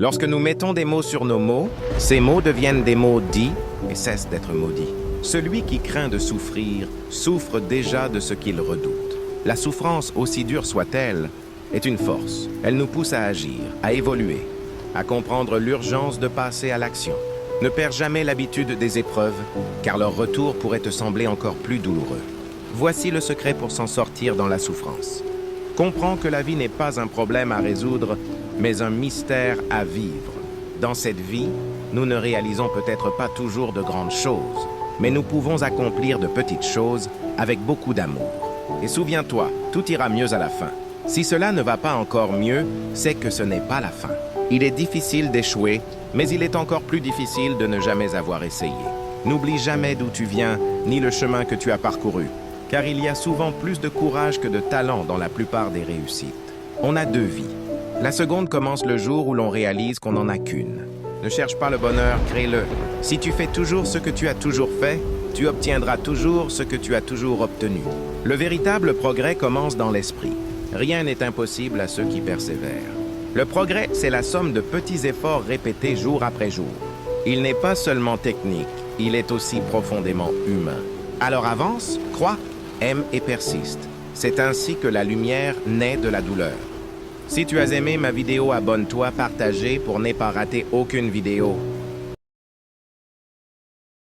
Lorsque nous mettons des mots sur nos mots, ces mots deviennent des mots dits et cessent d'être maudits. Celui qui craint de souffrir souffre déjà de ce qu'il redoute. La souffrance, aussi dure soit-elle, est une force. Elle nous pousse à agir, à évoluer, à comprendre l'urgence de passer à l'action. Ne perds jamais l'habitude des épreuves, car leur retour pourrait te sembler encore plus douloureux. Voici le secret pour s'en sortir dans la souffrance. Comprends que la vie n'est pas un problème à résoudre, mais un mystère à vivre. Dans cette vie, nous ne réalisons peut-être pas toujours de grandes choses, mais nous pouvons accomplir de petites choses avec beaucoup d'amour. Et souviens-toi, tout ira mieux à la fin. Si cela ne va pas encore mieux, c'est que ce n'est pas la fin. Il est difficile d'échouer, mais il est encore plus difficile de ne jamais avoir essayé. N'oublie jamais d'où tu viens, ni le chemin que tu as parcouru, car il y a souvent plus de courage que de talent dans la plupart des réussites. On a deux vies. La seconde commence le jour où l'on réalise qu'on n'en a qu'une. Ne cherche pas le bonheur, crée-le. Si tu fais toujours ce que tu as toujours fait, tu obtiendras toujours ce que tu as toujours obtenu. Le véritable progrès commence dans l'esprit. Rien n'est impossible à ceux qui persévèrent. Le progrès, c'est la somme de petits efforts répétés jour après jour. Il n'est pas seulement technique, il est aussi profondément humain. Alors avance, crois, aime et persiste. C'est ainsi que la lumière naît de la douleur. Si tu as aimé ma vidéo, abonne-toi, partagez pour ne pas rater aucune vidéo.